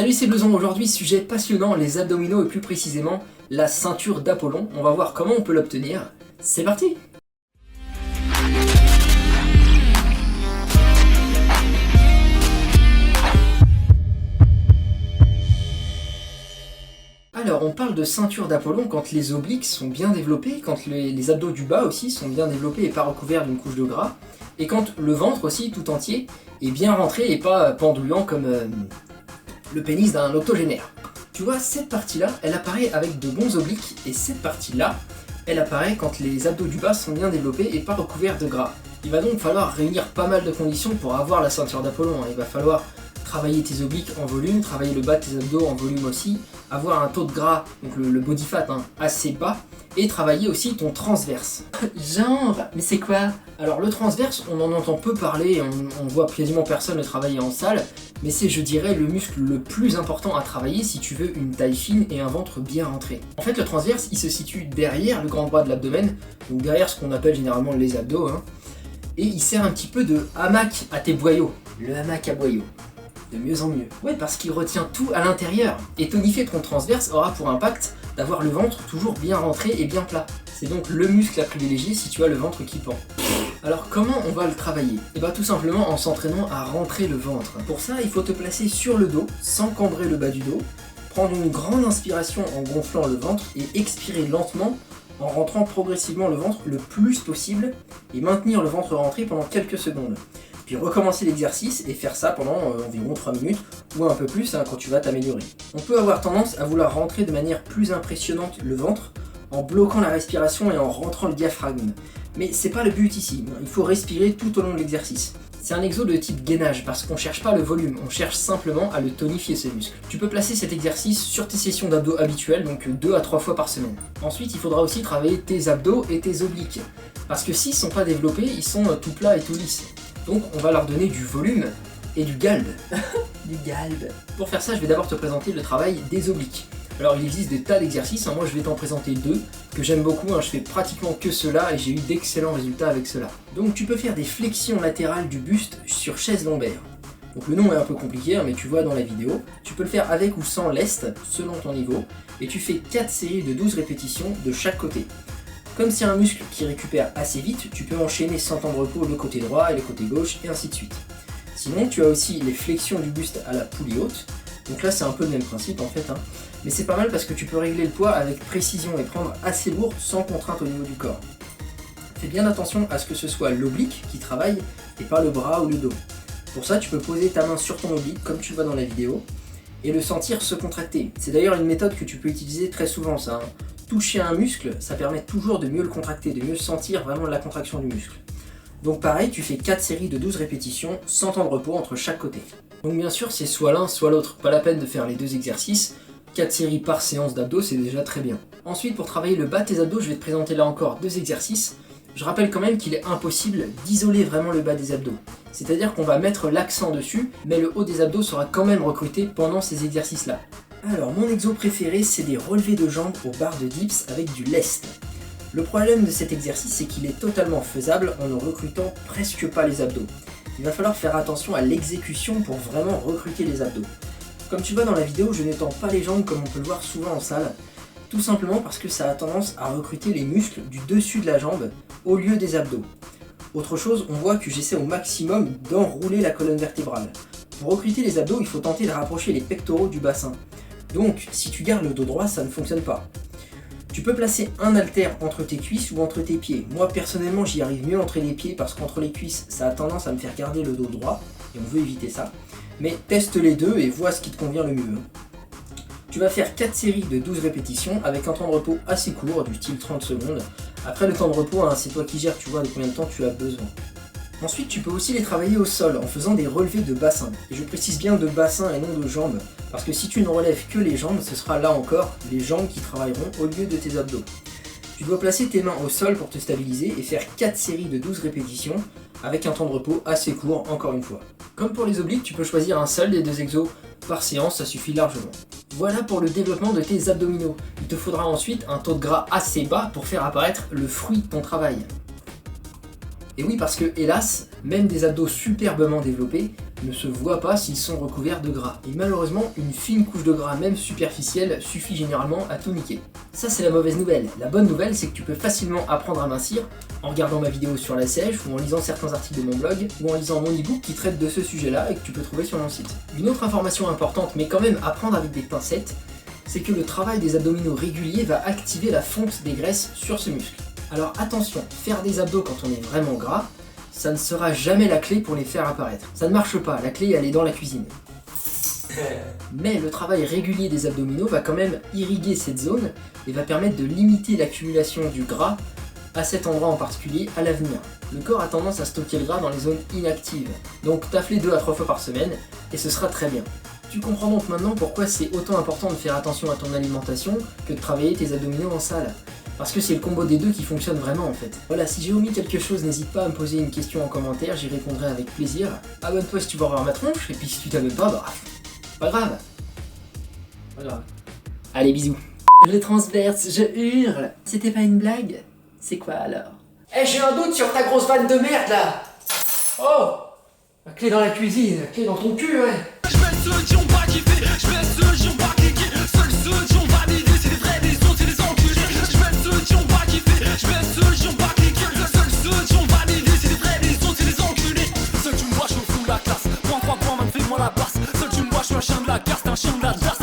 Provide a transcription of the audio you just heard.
Salut, c'est Bleuson. Aujourd'hui, sujet passionnant, les abdominaux et plus précisément la ceinture d'Apollon. On va voir comment on peut l'obtenir. C'est parti! Alors, on parle de ceinture d'Apollon quand les obliques sont bien développés, quand les abdos du bas aussi sont bien développés et pas recouverts d'une couche de gras, et quand le ventre aussi, tout entier, est bien rentré et pas pendouillant comme le pénis d'un octogénaire. Tu vois, cette partie-là, elle apparaît avec de bons obliques, et cette partie-là, elle apparaît quand les abdos du bas sont bien développés et pas recouverts de gras. Il va donc falloir réunir pas mal de conditions pour avoir la ceinture d'Apollon. Il va falloir travailler tes obliques en volume, travailler le bas de tes abdos en volume aussi, avoir un taux de gras, donc le body fat, assez bas, et travailler aussi ton transverse. Genre, mais c'est quoi? Alors le transverse, on en entend peu parler, on voit quasiment personne le travailler en salle, mais c'est, je dirais, le muscle le plus important à travailler si tu veux une taille fine et un ventre bien rentré. En fait, le transverse, il se situe derrière le grand bras de l'abdomen, donc derrière ce qu'on appelle généralement les abdos, et il sert un petit peu de hamac à tes boyaux, le hamac à boyaux. De mieux en mieux. Ouais, parce qu'il retient tout à l'intérieur. Et tonifier ton transverse aura pour impact d'avoir le ventre toujours bien rentré et bien plat. C'est donc le muscle à privilégier si tu as le ventre qui pend. Alors comment on va le travailler? Et bah tout simplement en s'entraînant à rentrer le ventre. Pour ça, il faut te placer sur le dos, sans cambrer le bas du dos, prendre une grande inspiration en gonflant le ventre et expirer lentement en rentrant progressivement le ventre le plus possible et maintenir le ventre rentré pendant quelques secondes. Puis recommencer l'exercice et faire ça pendant environ 3 minutes ou un peu plus quand tu vas t'améliorer. On peut avoir tendance à vouloir rentrer de manière plus impressionnante le ventre en bloquant la respiration et en rentrant le diaphragme. Mais c'est pas le but ici, il faut respirer tout au long de l'exercice. C'est un exo de type gainage parce qu'on cherche pas le volume, on cherche simplement à le tonifier ce muscle. Tu peux placer cet exercice sur tes sessions d'abdos habituelles, donc 2 à 3 fois par semaine. Ensuite, il faudra aussi travailler tes abdos et tes obliques. Parce que s'ils sont pas développés, ils sont tout plats et tout lisses. Donc on va leur donner du volume et du galbe. Du galbe. Pour faire ça, je vais d'abord te présenter le travail des obliques. Alors il existe des tas d'exercices, moi je vais t'en présenter deux que j'aime beaucoup, je fais pratiquement que cela et j'ai eu d'excellents résultats avec cela. Donc tu peux faire des flexions latérales du buste sur chaise lombaire. Donc le nom est un peu compliqué, mais tu vois dans la vidéo. Tu peux le faire avec ou sans lest, selon ton niveau, et tu fais 4 séries de 12 répétitions de chaque côté. Comme c'est un muscle qui récupère assez vite, tu peux enchaîner sans temps de repos le côté droit et le côté gauche, et ainsi de suite. Sinon, tu as aussi les flexions du buste à la poulie haute. Donc là, c'est un peu le même principe en fait, mais c'est pas mal parce que tu peux régler le poids avec précision et prendre assez lourd sans contrainte au niveau du corps. Fais bien attention à ce que ce soit l'oblique qui travaille et pas le bras ou le dos. Pour ça, tu peux poser ta main sur ton oblique, comme tu le vois dans la vidéo, et le sentir se contracter. C'est d'ailleurs une méthode que tu peux utiliser très souvent, ça. Toucher un muscle, ça permet toujours de mieux le contracter, de mieux sentir vraiment la contraction du muscle. Donc pareil, tu fais 4 séries de 12 répétitions, sans temps de repos entre chaque côté. Donc bien sûr, c'est soit l'un, soit l'autre. Pas la peine de faire les deux exercices. 4 séries par séance d'abdos, c'est déjà très bien. Ensuite, pour travailler le bas de tes abdos, je vais te présenter là encore 2 exercices. Je rappelle quand même qu'il est impossible d'isoler vraiment le bas des abdos. C'est-à-dire qu'on va mettre l'accent dessus, mais le haut des abdos sera quand même recruté pendant ces exercices-là. Alors, mon exo préféré, c'est des relevés de jambes aux barres de dips avec du lest. Le problème de cet exercice, c'est qu'il est totalement faisable en ne recrutant presque pas les abdos. Il va falloir faire attention à l'exécution pour vraiment recruter les abdos. Comme tu vois dans la vidéo, je n'étends pas les jambes comme on peut le voir souvent en salle, tout simplement parce que ça a tendance à recruter les muscles du dessus de la jambe au lieu des abdos. Autre chose, on voit que j'essaie au maximum d'enrouler la colonne vertébrale. Pour recruter les abdos, il faut tenter de rapprocher les pectoraux du bassin. Donc, si tu gardes le dos droit, ça ne fonctionne pas. Tu peux placer un haltère entre tes cuisses ou entre tes pieds. Moi, personnellement, j'y arrive mieux entre les pieds parce qu'entre les cuisses, ça a tendance à me faire garder le dos droit, et on veut éviter ça. Mais teste les deux et vois ce qui te convient le mieux. Tu vas faire 4 séries de 12 répétitions avec un temps de repos assez court, du style 30 secondes. Après le temps de repos, c'est toi qui gères, tu vois de combien de temps tu as besoin. Ensuite, tu peux aussi les travailler au sol en faisant des relevés de bassin. Et je précise bien de bassin et non de jambes, parce que si tu ne relèves que les jambes, ce sera là encore les jambes qui travailleront au lieu de tes abdos. Tu dois placer tes mains au sol pour te stabiliser et faire 4 séries de 12 répétitions avec un temps de repos assez court encore une fois. Comme pour les obliques, tu peux choisir un seul des 2 exos par séance, ça suffit largement. Voilà pour le développement de tes abdominaux. Il te faudra ensuite un taux de gras assez bas pour faire apparaître le fruit de ton travail. Et oui, parce que hélas, même des abdos superbement développés ne se voient pas s'ils sont recouverts de gras. Et malheureusement, une fine couche de gras, même superficielle, suffit généralement à tout niquer. Ça, c'est la mauvaise nouvelle. La bonne nouvelle, c'est que tu peux facilement apprendre à mincir en regardant ma vidéo sur la sèche, ou en lisant certains articles de mon blog, ou en lisant mon e-book qui traite de ce sujet-là et que tu peux trouver sur mon site. Une autre information importante, mais quand même à prendre avec des pincettes, c'est que le travail des abdominaux réguliers va activer la fonte des graisses sur ce muscle. Alors attention, faire des abdos quand on est vraiment gras, ça ne sera jamais la clé pour les faire apparaître. Ça ne marche pas, la clé elle est dans la cuisine. Mais le travail régulier des abdominaux va quand même irriguer cette zone et va permettre de limiter l'accumulation du gras à cet endroit en particulier à l'avenir. Le corps a tendance à stocker le gras dans les zones inactives, donc taffe-les 2 à 3 fois par semaine et ce sera très bien. Tu comprends donc maintenant pourquoi c'est autant important de faire attention à ton alimentation que de travailler tes abdominaux en salle. Parce que c'est le combo des deux qui fonctionne vraiment en fait. Voilà, si j'ai omis quelque chose, n'hésite pas à me poser une question en commentaire, j'y répondrai avec plaisir. Abonne-toi si tu veux revoir ma tronche, et puis si tu t'abonnes pas, bah, pas grave. Pas grave. Allez, bisous. Je transperce, je hurle. C'était pas une blague? C'est quoi alors? Eh, j'ai un doute sur ta grosse vanne de merde là. Oh, la clé dans la cuisine, la clé dans ton cul, ouais. Je mets ceux qui ont pas kiffé, je mets ceux qui ont pas cliqué, seuls ceux qui ont validé, c'est les vrais, les autres c'est les enculés. Je mets ceux qui ont pas kiffé, je mets ceux qui ont pas cliqué, seuls ceux qui ont validé, c'est les vrais, les autres c'est les enculés. Seul tu me vois, je suis au fond de la classe, prends 3 points, man, fais-moi la passe. Seul tu me vois, je suis un chien de la casse, t'es un chien de la tasse.